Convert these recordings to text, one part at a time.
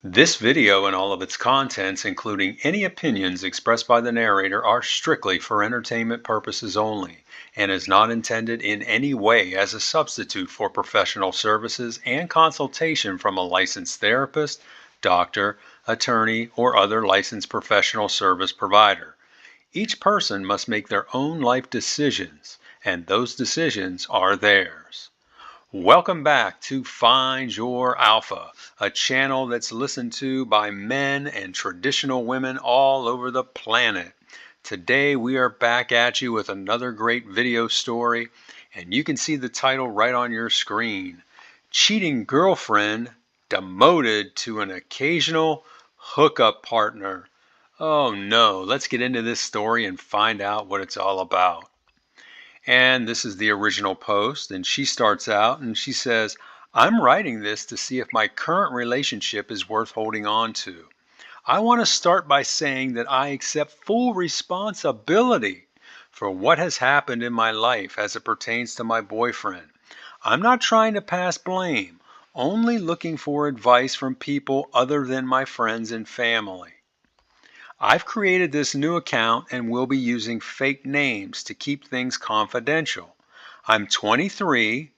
This video and all of its contents, including any opinions expressed by the narrator, are strictly for entertainment purposes only and is not intended in any way as a substitute for professional services and consultation from a licensed therapist, doctor, attorney, or other licensed professional service provider. Each person must make their own life decisions, and those decisions are theirs. Welcome back to Find Your Alpha, a channel that's listened to by men and traditional women all over the planet. Today we are back at you with another great video story, and you can see the title right on your screen. Cheating Girlfriend Demoted to an Occasional Hookup Partner. Oh no, let's get into this story and find out what it's all about. And this is the original post. And she starts out and she says, I'm writing this to see if my current relationship is worth holding on to. I want to start by saying that I accept full responsibility for what has happened in my life as it pertains to my boyfriend. I'm not trying to pass blame, only looking for advice from people other than my friends and family. I've created this new account and will be using fake names to keep things confidential. I'm 23,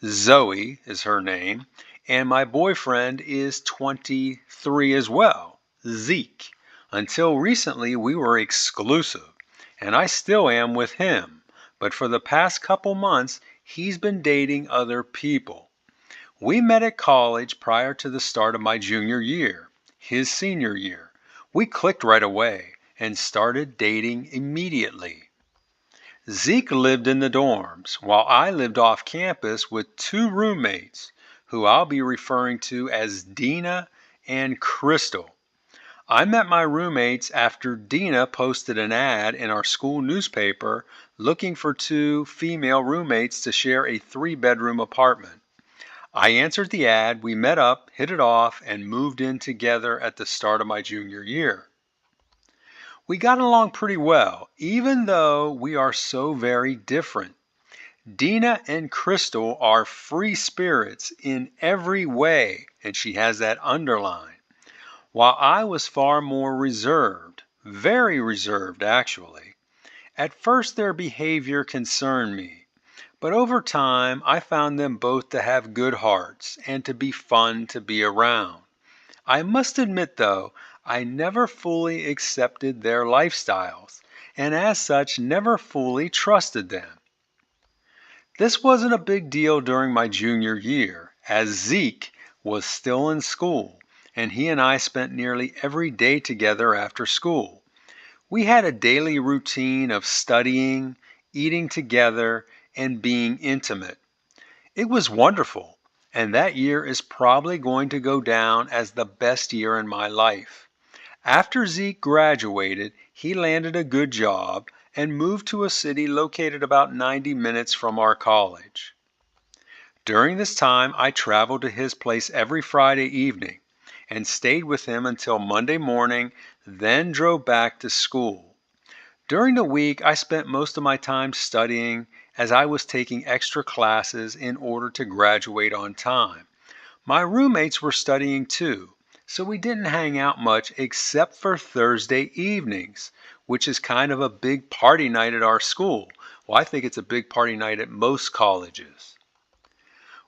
Zoe is her name, and my boyfriend is 23 as well, Zeke. Until recently, we were exclusive, and I still am with him. But for the past couple months, he's been dating other people. We met at college prior to the start of my junior year, his senior year. We clicked right away and started dating immediately. Zeke lived in the dorms while I lived off campus with two roommates who I'll be referring to as Dina and Crystal. I met my roommates after Dina posted an ad in our school newspaper looking for two female roommates to share a 3-bedroom apartment. I answered the ad, we met up, hit it off, and moved in together at the start of my junior year. We got along pretty well, even though we are so very different. Dina and Crystal are free spirits in every way, and she has that underline, while I was far more reserved, very reserved actually. At first their behavior concerned me. But over time, I found them both to have good hearts and to be fun to be around. I must admit, though, I never fully accepted their lifestyles, and as such, never fully trusted them. This wasn't a big deal during my junior year, as Zeke was still in school, and he and I spent nearly every day together after school. We had a daily routine of studying, eating together, and being intimate. It was wonderful, and that year is probably going to go down as the best year in my life. After Zeke graduated, he landed a good job and moved to a city located about 90 minutes from our college. During this time, I traveled to his place every Friday evening and stayed with him until Monday morning, then drove back to school. During the week, I spent most of my time studying as I was taking extra classes in order to graduate on time. My roommates were studying too, so we didn't hang out much except for Thursday evenings, which is kind of a big party night at our school. Well, I think it's a big party night at most colleges.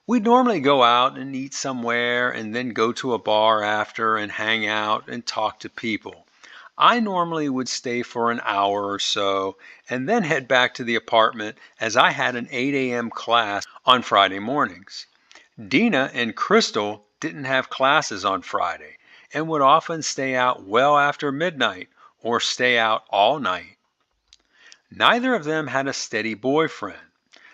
We'd normally go out and eat somewhere and then go to a bar after and hang out and talk to people. I normally would stay for an hour or so and then head back to the apartment as I had an 8 a.m. class on Friday mornings. Dina and Crystal didn't have classes on Friday and would often stay out well after midnight or stay out all night. Neither of them had a steady boyfriend,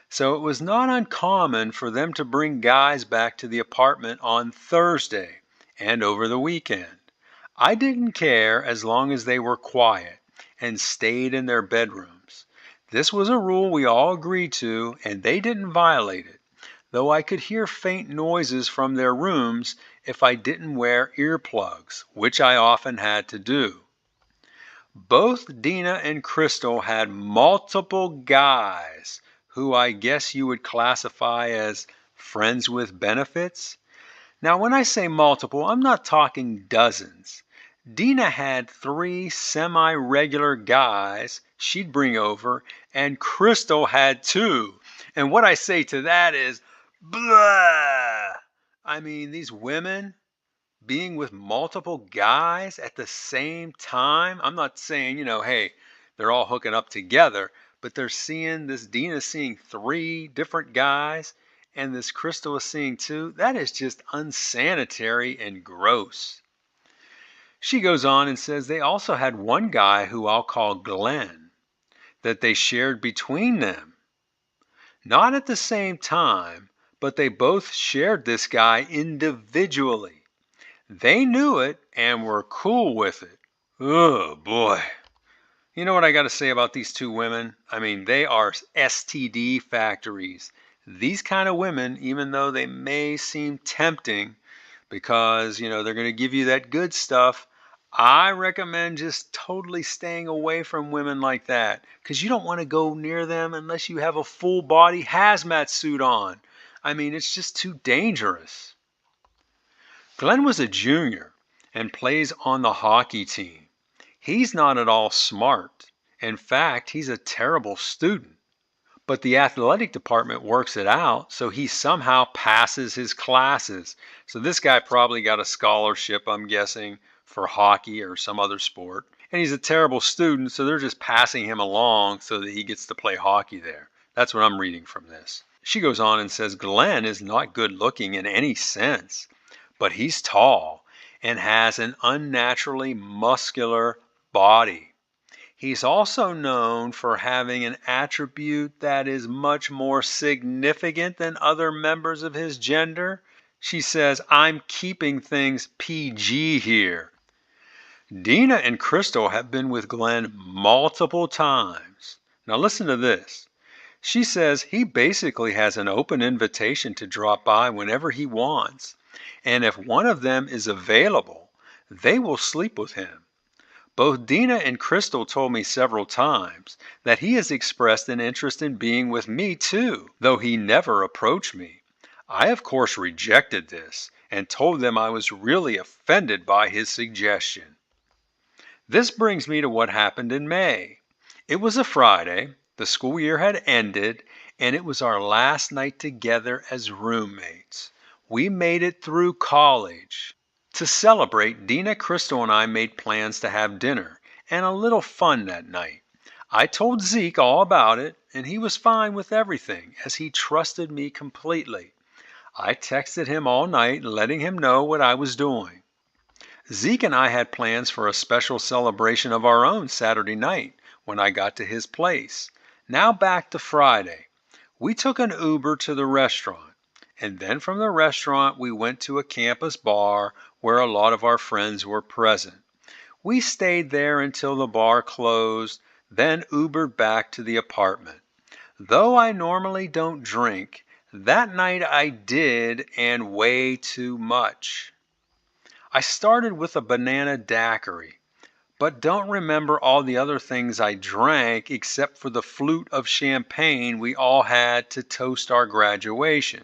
so it was not uncommon for them to bring guys back to the apartment on Thursday and over the weekend. I didn't care as long as they were quiet and stayed in their bedrooms. This was a rule we all agreed to, and they didn't violate it, though I could hear faint noises from their rooms if I didn't wear earplugs, which I often had to do. Both Dina and Crystal had multiple guys who I guess you would classify as friends with benefits. Now, when I say multiple, I'm not talking dozens. Dina had 3 semi-regular guys she'd bring over, and Crystal had 2. And what I say to that is, blah! I mean, these women being with multiple guys at the same time. I'm not saying, hey, they're all hooking up together, but they're seeing this Dina seeing 3 different guys and this Crystal is seeing 2. That is just unsanitary and gross. She goes on and says they also had one guy who I'll call Glenn that they shared between them. Not at the same time, but they both shared this guy individually. They knew it and were cool with it. Oh boy. You know what I got to say about these 2 women? I mean, they are STD factories. These kind of women, even though they may seem tempting because, they're going to give you that good stuff, I recommend just totally staying away from women like that because you don't want to go near them unless you have a full body hazmat suit on. I mean, it's just too dangerous. Glenn was a junior and plays on the hockey team. He's not at all smart. In fact, he's a terrible student. But the athletic department works it out so he somehow passes his classes. So this guy probably got a scholarship, I'm guessing, for hockey or some other sport. And he's a terrible student, so they're just passing him along so that he gets to play hockey there. That's what I'm reading from this. She goes on and says Glenn is not good looking in any sense, but he's tall and has an unnaturally muscular body. He's also known for having an attribute that is much more significant than other members of his gender. She says, I'm keeping things PG here. Dina and Crystal have been with Glenn multiple times. Now listen to this. She says he basically has an open invitation to drop by whenever he wants. And if one of them is available, they will sleep with him. Both Dina and Crystal told me several times that he has expressed an interest in being with me too, though he never approached me. I of course rejected this and told them I was really offended by his suggestion. This brings me to what happened in May. It was a Friday, the school year had ended, and it was our last night together as roommates. We made it through college. To celebrate, Dina, Crystal, and I made plans to have dinner and a little fun that night. I told Zeke all about it, and he was fine with everything as he trusted me completely. I texted him all night letting him know what I was doing. Zeke and I had plans for a special celebration of our own Saturday night when I got to his place. Now back to Friday. We took an Uber to the restaurant, and then from the restaurant we went to a campus bar where a lot of our friends were present. We stayed there until the bar closed, then Ubered back to the apartment. Though I normally don't drink, that night I did, and way too much. I started with a banana daiquiri, but don't remember all the other things I drank except for the flute of champagne we all had to toast our graduation.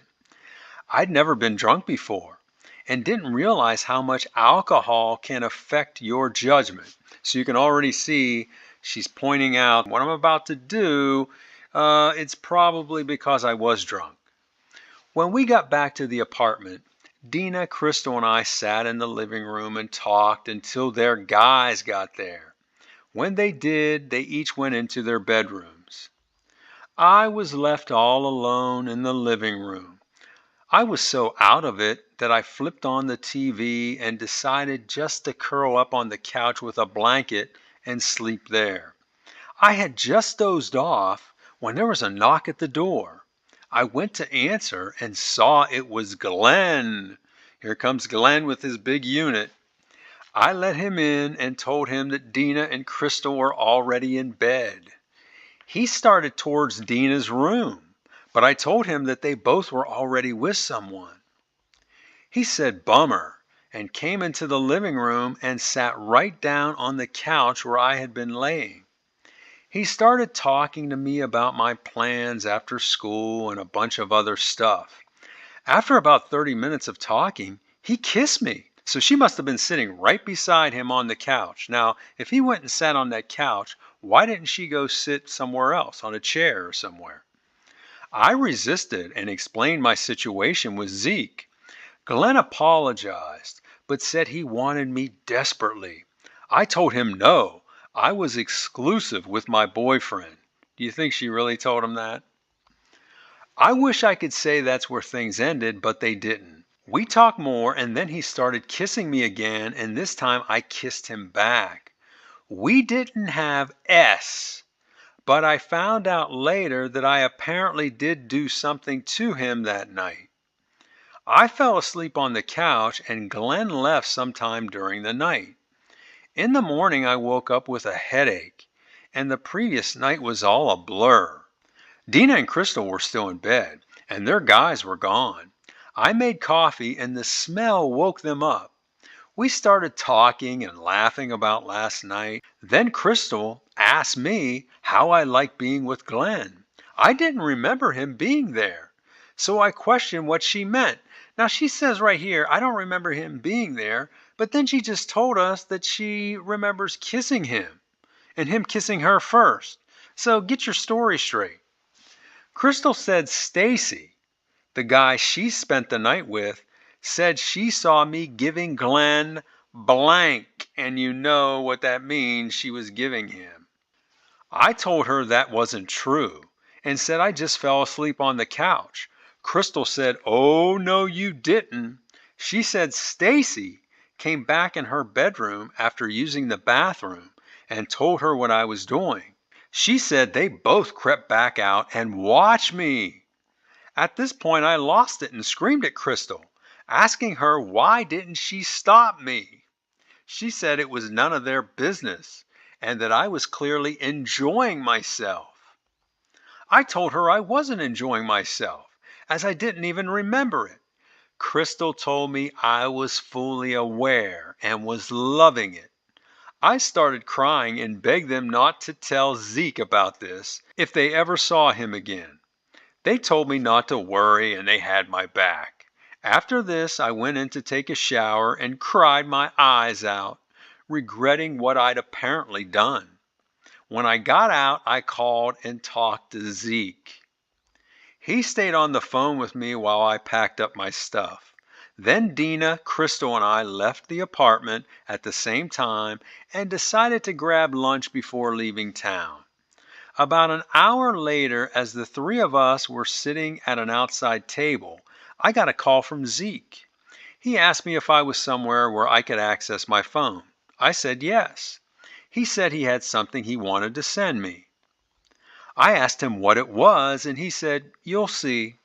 I'd never been drunk before and didn't realize how much alcohol can affect your judgment. So you can already see she's pointing out what I'm about to do. It's probably because I was drunk. When we got back to the apartment, Dina, Crystal, and I sat in the living room and talked until their guys got there. When they did, they each went into their bedrooms. I was left all alone in the living room. I was so out of it that I flipped on the TV and decided just to curl up on the couch with a blanket and sleep there. I had just dozed off when there was a knock at the door. I went to answer and saw it was Glenn. Here comes Glenn with his big unit. I let him in and told him that Dina and Crystal were already in bed. He started towards Dina's room, but I told him that they both were already with someone. He said bummer and came into the living room and sat right down on the couch where I had been laying. He started talking to me about my plans after school and a bunch of other stuff. After about 30 minutes of talking, He kissed me. So she must have been sitting right beside him on the couch. Now, if he went and sat on that couch, why didn't she go sit somewhere else, on a chair or somewhere? I resisted and explained my situation with Zeke. Glenn apologized, but said he wanted me desperately. I told him no, I was exclusive with my boyfriend. Do you think she really told him that? I wish I could say that's where things ended, but they didn't. We talked more, and then he started kissing me again, and this time I kissed him back. We didn't have S, but I found out later that I apparently did do something to him that night. I fell asleep on the couch, and Glenn left sometime during the night. In the morning, I woke up with a headache, and the previous night was all a blur. Dina and Crystal were still in bed, and their guys were gone. I made coffee, and the smell woke them up. We started talking and laughing about last night. Then Crystal asked me how I liked being with Glenn. I didn't remember him being there, so I questioned what she meant. Now she says right here, I don't remember him being there, but then she just told us that she remembers kissing him and him kissing her first. So get your story straight. Crystal said Stacy, the guy she spent the night with, said she saw me giving Glenn blank, and you know what that means, she was giving him. I told her that wasn't true and said I just fell asleep on the couch. Crystal said, "Oh, no, you didn't." She said Stacy came back in her bedroom after using the bathroom and told her what I was doing. She said they both crept back out and watched me. At this point, I lost it and screamed at Crystal, asking her why didn't she stop me. She said it was none of their business and that I was clearly enjoying myself. I told her I wasn't enjoying myself, as I didn't even remember it. Crystal told me I was fully aware and was loving it. I started crying and begged them not to tell Zeke about this if they ever saw him again. They told me not to worry and they had my back. After this, I went in to take a shower and cried my eyes out, regretting what I'd apparently done. When I got out, I called and talked to Zeke. He stayed on the phone with me while I packed up my stuff. Then Dina, Crystal, and I left the apartment at the same time and decided to grab lunch before leaving town. About an hour later, as the three of us were sitting at an outside table, I got a call from Zeke. He asked me if I was somewhere where I could access my phone. I said yes. He said he had something he wanted to send me. I asked him what it was, and he said, "You'll see."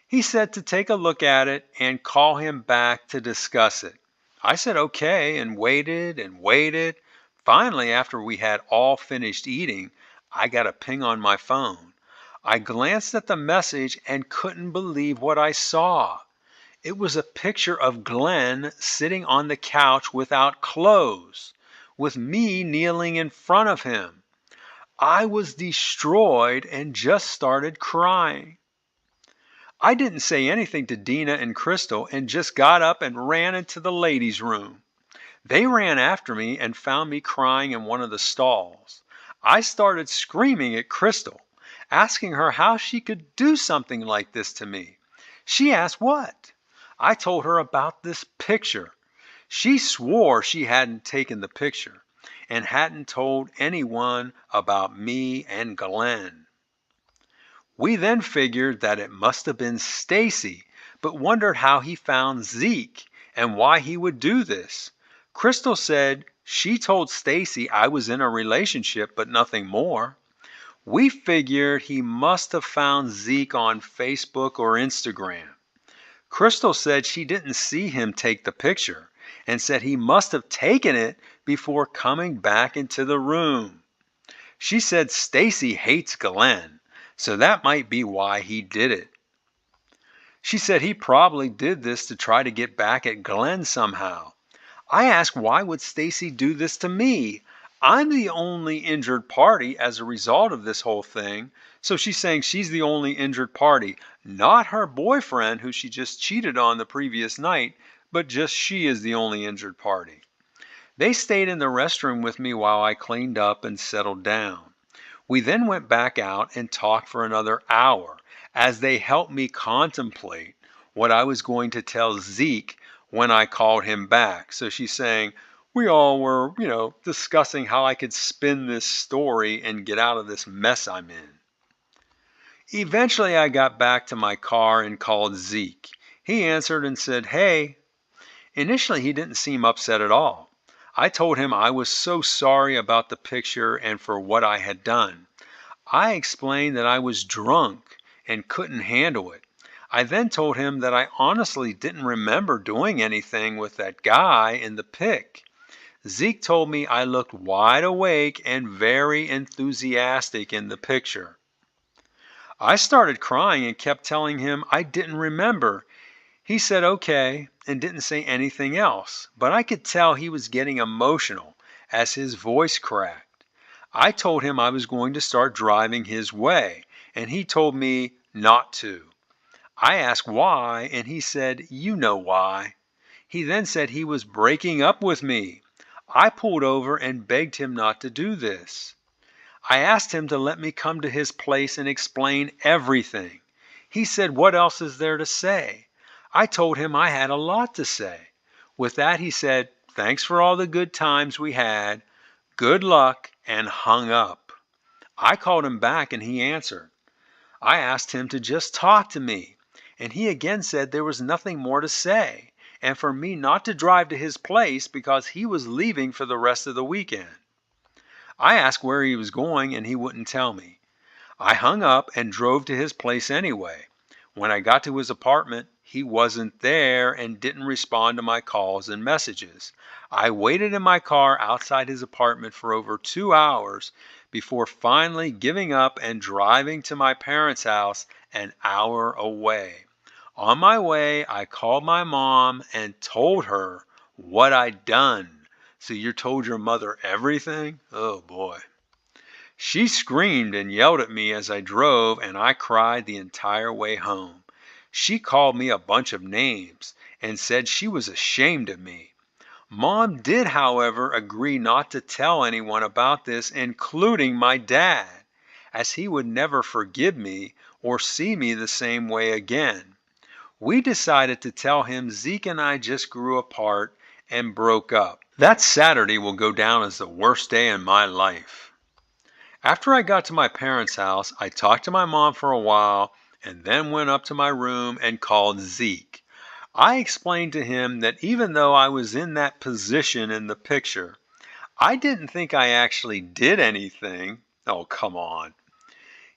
He said to take a look at it and call him back to discuss it. I said okay and waited and waited. Finally, after we had all finished eating, I got a ping on my phone. I glanced at the message and couldn't believe what I saw. It was a picture of Glenn sitting on the couch without clothes, with me kneeling in front of him. I was destroyed and just started crying. I didn't say anything to Dina and Crystal and just got up and ran into the ladies' room. They ran after me and found me crying in one of the stalls. I started screaming at Crystal, asking her how she could do something like this to me. She asked what? I told her about this picture. She swore she hadn't taken the picture and hadn't told anyone about me and Glenn. We then figured that it must have been Stacy, but wondered how he found Zeke and why he would do this. Crystal said she told Stacy I was in a relationship, but nothing more. We figured he must have found Zeke on Facebook or Instagram. Crystal said she didn't see him take the picture and said he must have taken it before coming back into the room. She said Stacy hates Glenn, so that might be why he did it. She said he probably did this to try to get back at Glenn somehow. I asked why would Stacy do this to me? I'm the only injured party as a result of this whole thing. So she's saying she's the only injured party, not her boyfriend who she just cheated on the previous night, but just she is the only injured party. They stayed in the restroom with me while I cleaned up and settled down. We then went back out and talked for another hour as they helped me contemplate what I was going to tell Zeke when I called him back. So she's saying, we all were, discussing how I could spin this story and get out of this mess I'm in. Eventually, I got back to my car and called Zeke. He answered and said, hey. Initially, he didn't seem upset at all. I told him I was so sorry about the picture and for what I had done. I explained that I was drunk and couldn't handle it. I then told him that I honestly didn't remember doing anything with that guy in the pic. Zeke told me I looked wide awake and very enthusiastic in the picture. I started crying and kept telling him I didn't remember. He said okay and didn't say anything else, but I could tell he was getting emotional as his voice cracked. I told him I was going to start driving his way, and he told me not to. I asked why, and he said, you know why. He then said he was breaking up with me. I pulled over and begged him not to do this. I asked him to let me come to his place and explain everything. He said, what else is there to say? I told him I had a lot to say. With that, he said, thanks for all the good times we had. Good luck, and hung up. I called him back and he answered. I asked him to just talk to me, and he again said there was nothing more to say, and for me not to drive to his place because he was leaving for the rest of the weekend. I asked where he was going and he wouldn't tell me. I hung up and drove to his place anyway. When I got to his apartment, he wasn't there and didn't respond to my calls and messages. I waited in my car outside his apartment for over 2 hours before finally giving up and driving to my parents' house an hour away. On my way, I called my mom and told her what I'd done. So you told your mother everything? Oh boy. She screamed and yelled at me as I drove, and I cried the entire way home. She called me a bunch of names and said she was ashamed of me. Mom did, however, agree not to tell anyone about this, including my dad, as he would never forgive me or see me the same way again. We decided to tell him Zeke and I just grew apart and broke up. That Saturday will go down as the worst day in my life. After I got to my parents' house, I talked to my mom for a while and then went up to my room and called Zeke. I explained to him that even though I was in that position in the picture, I didn't think I actually did anything. Oh, come on.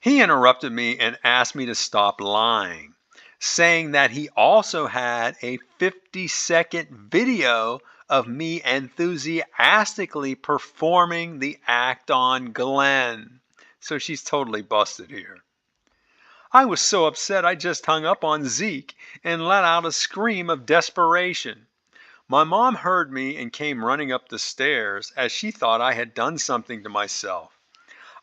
He interrupted me and asked me to stop lying, saying that he also had a 50-second video of me enthusiastically performing the act on Glenn. So she's totally busted here. I was so upset I just hung up on Zeke and let out a scream of desperation. My mom heard me and came running up the stairs as she thought I had done something to myself.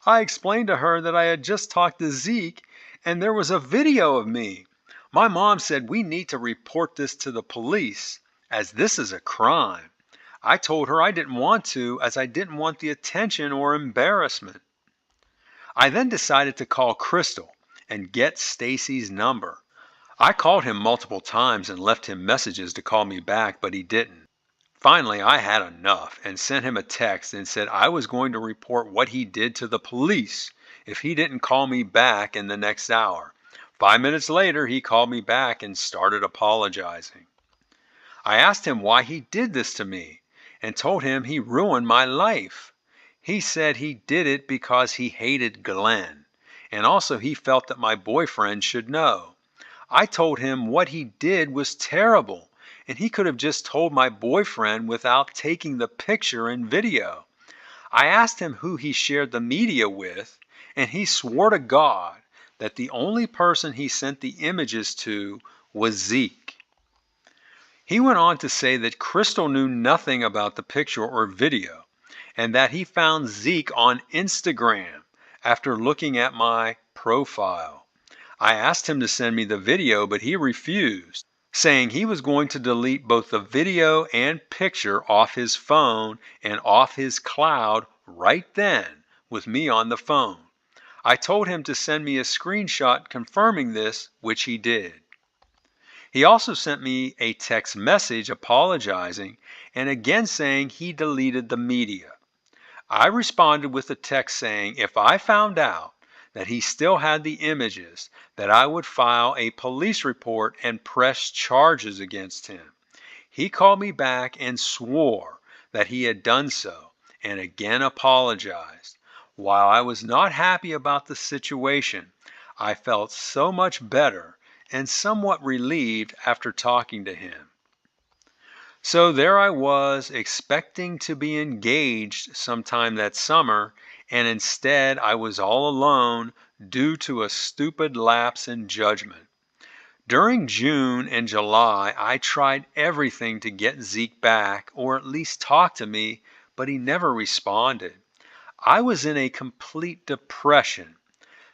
I explained to her that I had just talked to Zeke and there was a video of me. My mom said we need to report this to the police as this is a crime. I told her I didn't want to as I didn't want the attention or embarrassment. I then decided to call Crystal and get Stacy's number. I called him multiple times and left him messages to call me back, but he didn't. Finally, I had enough and sent him a text and said I was going to report what he did to the police if he didn't call me back in the next hour. 5 minutes later, he called me back and started apologizing. I asked him why he did this to me and told him he ruined my life. He said he did it because he hated Glenn, and also he felt that my boyfriend should know. I told him what he did was terrible, and he could have just told my boyfriend without taking the picture and video. I asked him who he shared the media with, and he swore to God that the only person he sent the images to was Zeke. He went on to say that Crystal knew nothing about the picture or video, and that he found Zeke on Instagram after looking at my profile. I asked him to send me the video, but he refused, saying he was going to delete both the video and picture off his phone and off his cloud right then with me on the phone. I told him to send me a screenshot confirming this, which he did. He also sent me a text message apologizing and again saying he deleted the media. I responded with a text saying if I found out that he still had the images, that I would file a police report and press charges against him. He called me back and swore that he had done so and again apologized. While I was not happy about the situation, I felt so much better and somewhat relieved after talking to him. So there I was, expecting to be engaged sometime that summer, and instead I was all alone due to a stupid lapse in judgment. During June and July, I tried everything to get Zeke back, or at least talk to me, but he never responded. I was in a complete depression.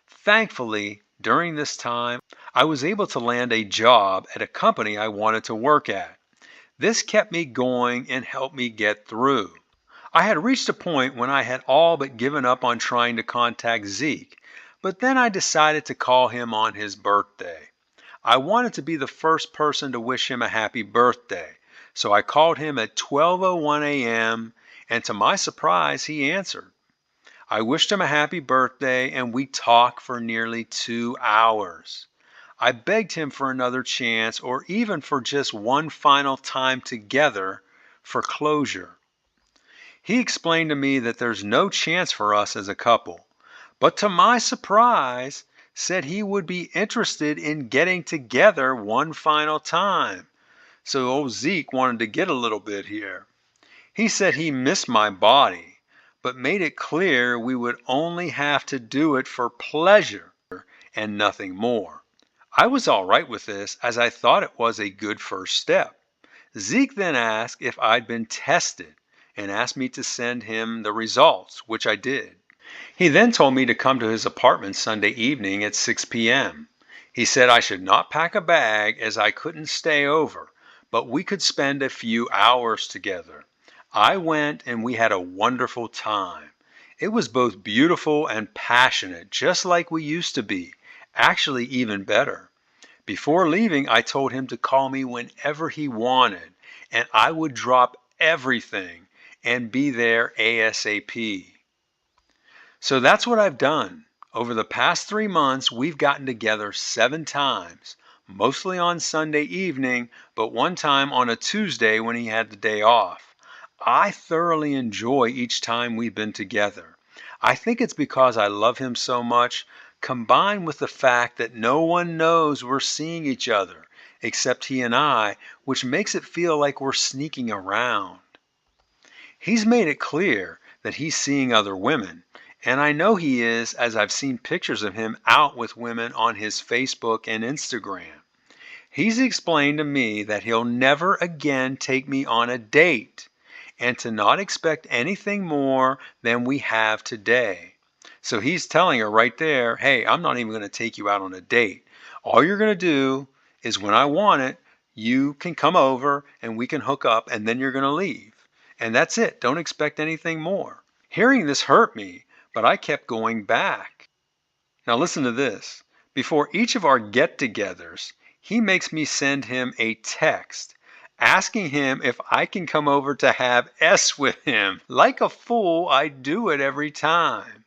Thankfully, during this time, I was able to land a job at a company I wanted to work at. This kept me going and helped me get through. I had reached a point when I had all but given up on trying to contact Zeke, but then I decided to call him on his birthday. I wanted to be the first person to wish him a happy birthday, so I called him at 12:01 a.m., and to my surprise, he answered. I wished him a happy birthday, and we talked for nearly 2 hours. I begged him for another chance, or even for just one final time together for closure. He explained to me that there's no chance for us as a couple, but to my surprise, said he would be interested in getting together one final time. So old Zeke wanted to get a little bit here. He said he missed my body, but made it clear we would only have to do it for pleasure and nothing more. I was all right with this as I thought it was a good first step. Zeke then asked if I'd been tested and asked me to send him the results, which I did. He then told me to come to his apartment Sunday evening at 6 p.m. He said I should not pack a bag as I couldn't stay over, but we could spend a few hours together. I went and we had a wonderful time. It was both beautiful and passionate, just like we used to be, actually even better. Before leaving, I told him to call me whenever he wanted, and I would drop everything and be there ASAP. So that's what I've done. Over the past 3 months, we've gotten together 7 times, mostly on Sunday evening, but one time on a Tuesday when he had the day off. I thoroughly enjoy each time we've been together. I think it's because I love him so much, combined with the fact that no one knows we're seeing each other except he and I, which makes it feel like we're sneaking around. He's made it clear that he's seeing other women, and I know he is as I've seen pictures of him out with women on his Facebook and Instagram. He's explained to me that he'll never again take me on a date and to not expect anything more than we have today. So he's telling her right there, hey, I'm not even going to take you out on a date. All you're going to do is when I want it, you can come over and we can hook up and then you're going to leave. And that's it. Don't expect anything more. Hearing this hurt me, but I kept going back. Now listen to this. Before each of our get-togethers, he makes me send him a text asking him if I can come over to have S with him. Like a fool, I do it every time.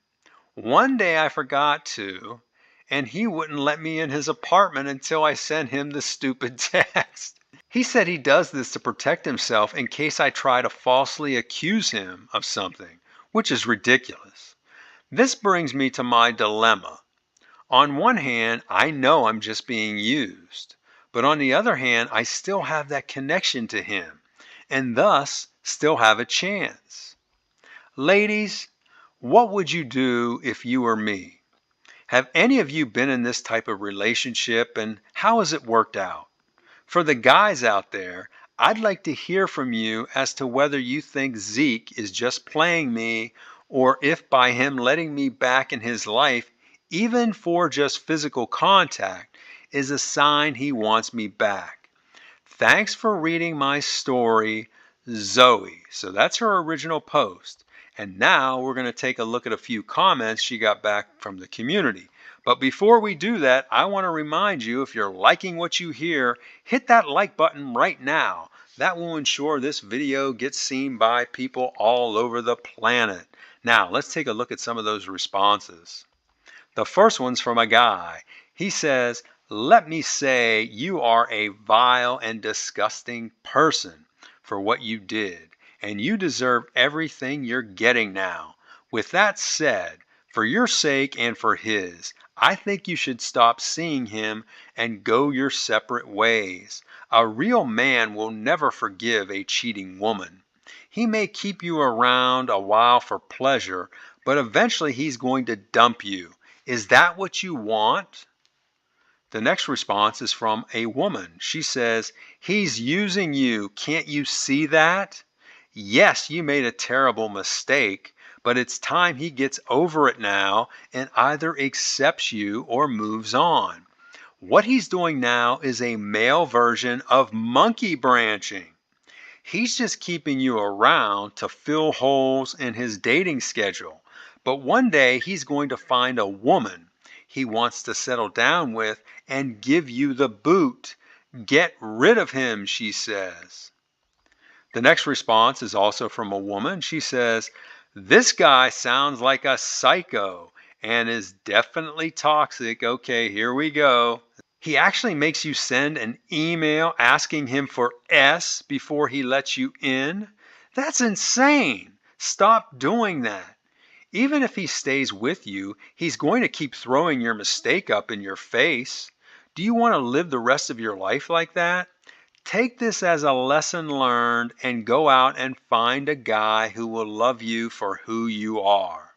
One day I forgot to, and he wouldn't let me in his apartment until I sent him the stupid text. He said he does this to protect himself in case I try to falsely accuse him of something, which is ridiculous. This brings me to my dilemma. On one hand, I know I'm just being used, but on the other hand, I still have that connection to him, and thus still have a chance. Ladies, what would you do if you were me? Have any of you been in this type of relationship, and how has it worked out? For the guys out there, I'd like to hear from you as to whether you think Zeke is just playing me or if by him letting me back in his life, even for just physical contact, is a sign he wants me back. Thanks for reading my story, Zoe. So that's her original post. And now we're going to take a look at a few comments she got back from the community. But before we do that, I want to remind you, if you're liking what you hear, hit that like button right now. That will ensure this video gets seen by people all over the planet. Now, let's take a look at some of those responses. The first one's from a guy. He says, "Let me say you are a vile and disgusting person for what you did, and you deserve everything you're getting now. With that said, for your sake and for his, I think you should stop seeing him and go your separate ways. A real man will never forgive a cheating woman. He may keep you around a while for pleasure, but eventually he's going to dump you. Is that what you want?" The next response is from a woman. She says, "He's using you. Can't you see that? Yes, you made a terrible mistake, but it's time he gets over it now and either accepts you or moves on. What he's doing now is a male version of monkey branching. He's just keeping you around to fill holes in his dating schedule. But one day he's going to find a woman he wants to settle down with and give you the boot. Get rid of him," she says. The next response is also from a woman. She says, "This guy sounds like a psycho and is definitely toxic." Okay, here we go. He actually makes you send an email asking him for S before he lets you in. That's insane. Stop doing that. Even if he stays with you, he's going to keep throwing your mistake up in your face. Do you want to live the rest of your life like that? Take this as a lesson learned and go out and find a guy who will love you for who you are.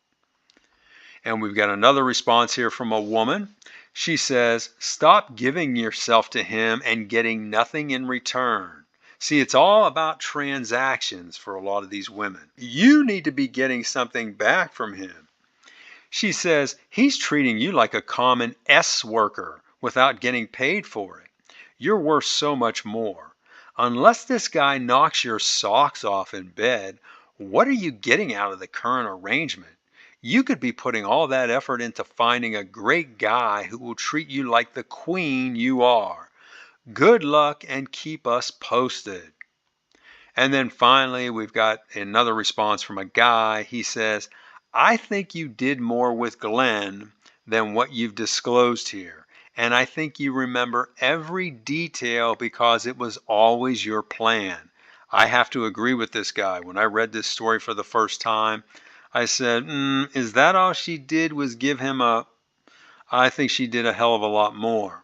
And we've got another response here from a woman. She says, "Stop giving yourself to him and getting nothing in return." See, it's all about transactions for a lot of these women. You need to be getting something back from him. She says, "He's treating you like a common S worker without getting paid for it. You're worth so much more. Unless this guy knocks your socks off in bed, what are you getting out of the current arrangement? You could be putting all that effort into finding a great guy who will treat you like the queen you are. Good luck and keep us posted." And then finally, we've got another response from a guy. He says, "I think you did more with Glenn than what you've disclosed here. And I think you remember every detail because it was always your plan." I have to agree with this guy. When I read this story for the first time, I said, is that all she did was give him a... I think she did a hell of a lot more.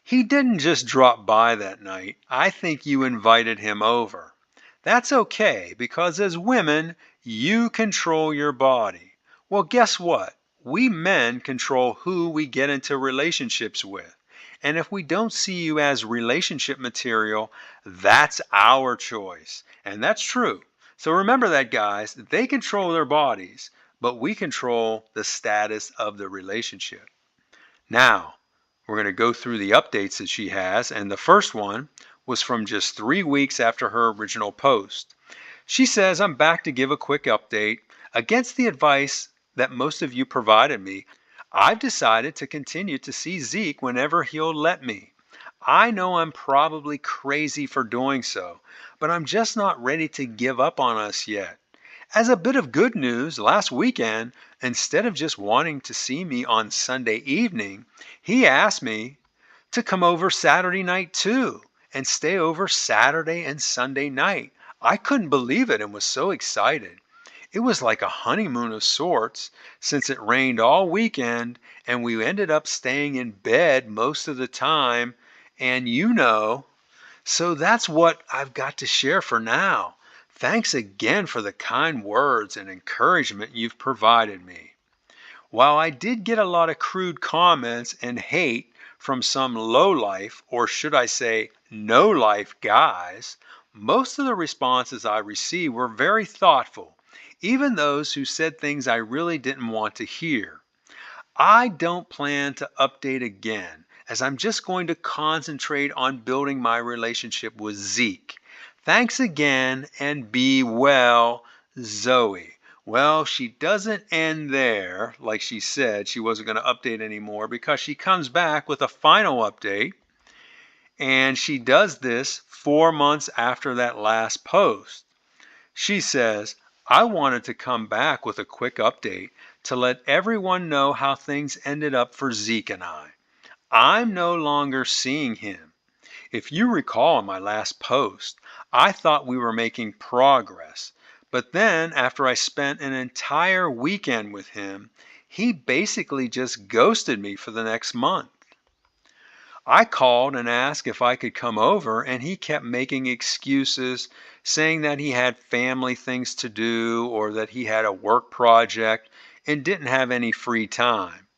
He didn't just drop by that night. I think you invited him over. That's okay, because as women, you control your body. Well, guess what? We men control who we get into relationships with. And if we don't see you as relationship material, that's our choice. And that's true. So remember that, guys. They control their bodies, but we control the status of the relationship. Now, we're going to go through the updates that she has, and the first one was from just 3 weeks after her original post. She says, "I'm back to give a quick update. Against the advice that most of you provided me, I've decided to continue to see Zeke whenever he'll let me. I know I'm probably crazy for doing so, but I'm just not ready to give up on us yet. As a bit of good news, last weekend, instead of just wanting to see me on Sunday evening, he asked me to come over Saturday night too and stay over Saturday and Sunday night. I couldn't believe it and was so excited. It was like a honeymoon of sorts, since it rained all weekend and we ended up staying in bed most of the time, and so that's what I've got to share for now. Thanks again for the kind words and encouragement you've provided me." While I did get a lot of crude comments and hate from some low-life, or should I say no-life guys, most of the responses I received were very thoughtful, even those who said things I really didn't want to hear. I don't plan to update again, as I'm just going to concentrate on building my relationship with Zeke. Thanks again and be well, Zoe. Well, she doesn't end there. Like she said, she wasn't going to update anymore because she comes back with a final update. And she does this 4 months after that last post. She says, I wanted to come back with a quick update to let everyone know how things ended up for Zeke and I. I'm no longer seeing him. If you recall in my last post, I thought we were making progress. But then after I spent an entire weekend with him, he basically just ghosted me for the next month. I called and asked if I could come over, and he kept making excuses, saying that he had family things to do or that he had a work project and didn't have any free time.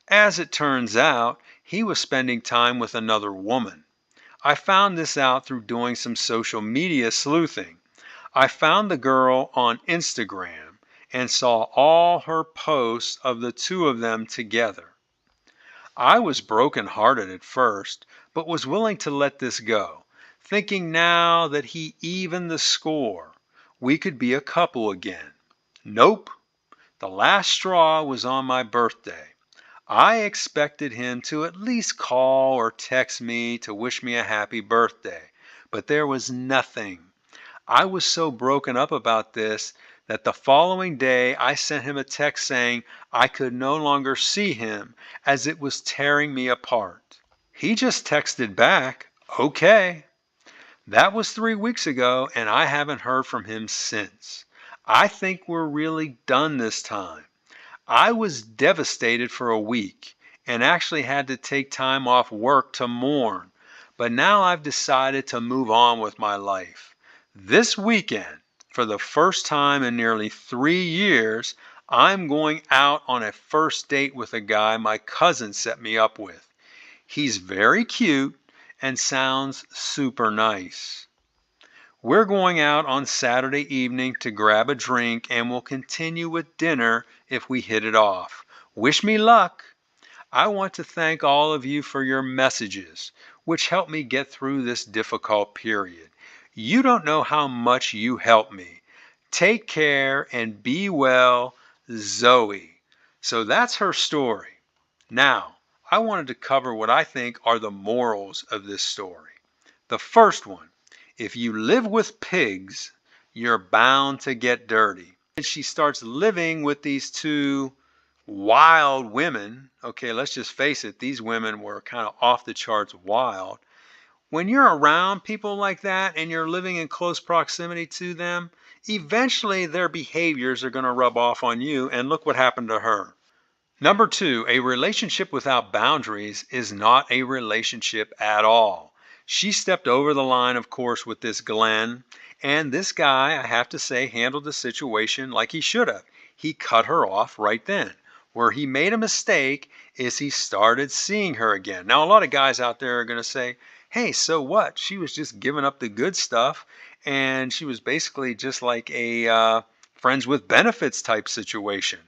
As it turns out, he was spending time with another woman. I found this out through doing some social media sleuthing. I found the girl on Instagram and saw all her posts of the two of them together. I was brokenhearted at first, but was willing to let this go, thinking now that he evened the score, we could be a couple again. Nope. The last straw was on my birthday. I expected him to at least call or text me to wish me a happy birthday, but there was nothing. I was so broken up about this that the following day I sent him a text saying I could no longer see him as it was tearing me apart. He just texted back, okay. That was 3 weeks ago, and I haven't heard from him since. I think we're really done this time. I was devastated for a week and actually had to take time off work to mourn, but now I've decided to move on with my life. This weekend, for the first time in nearly 3 years, I'm going out on a first date with a guy my cousin set me up with. He's very cute and sounds super nice. We're going out on Saturday evening to grab a drink and we'll continue with dinner if we hit it off. Wish me luck. I want to thank all of you for your messages, which helped me get through this difficult period. You don't know how much you helped me. Take care and be well, Zoe. So that's her story. Now, I wanted to cover what I think are the morals of this story. The first one, if you live with pigs, you're bound to get dirty. And she starts living with these two wild women. Okay, let's just face it, these women were kind of off the charts wild. When you're around people like that and you're living in close proximity to them, eventually their behaviors are going to rub off on you, and look what happened to her. Number two, a relationship without boundaries is not a relationship at all. She stepped over the line, of course, with this Glenn, and this guy, I have to say, handled the situation like he should have. He cut her off right then. Where he made a mistake is he started seeing her again. Now, a lot of guys out there are going to say, hey, so what? She was just giving up the good stuff, and she was basically just like a friends with benefits type situation.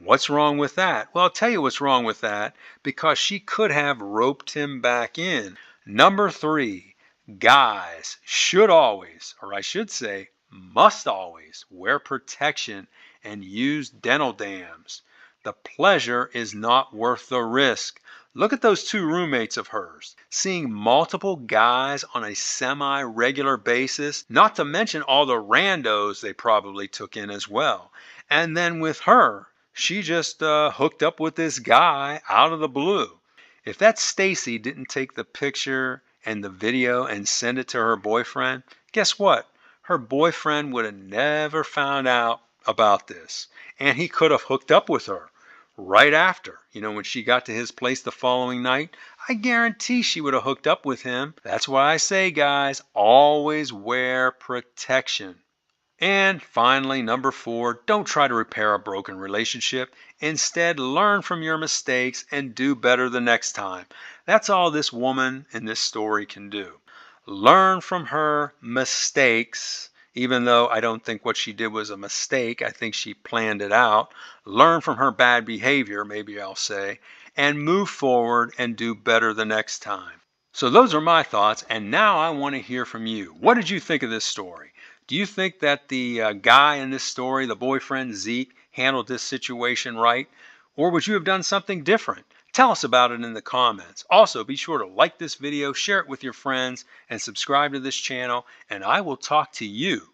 What's wrong with that? Well, I'll tell you what's wrong with that, because she could have roped him back in. Number three, guys should always, or I should say, must always wear protection and use dental dams. The pleasure is not worth the risk. Look at those two roommates of hers, seeing multiple guys on a semi-regular basis, not to mention all the randos they probably took in as well. And then with her, she just hooked up with this guy out of the blue. If that Stacy didn't take the picture and the video and send it to her boyfriend, guess what? Her boyfriend would have never found out about this. And he could have hooked up with her right after. When she got to his place the following night, I guarantee she would have hooked up with him. That's why I say, guys, always wear protection. And finally, number four, don't try to repair a broken relationship. Instead, learn from your mistakes and do better the next time. That's all this woman in this story can do. Learn from her mistakes. Even though I don't think what she did was a mistake, I think she planned it out, learn from her bad behavior, maybe I'll say, and move forward and do better the next time. So those are my thoughts, and now I want to hear from you. What did you think of this story? Do you think that the guy in this story, the boyfriend Zeke, handled this situation right? Or would you have done something different? Tell us about it in the comments. Also, be sure to like this video, share it with your friends, and subscribe to this channel, and I will talk to you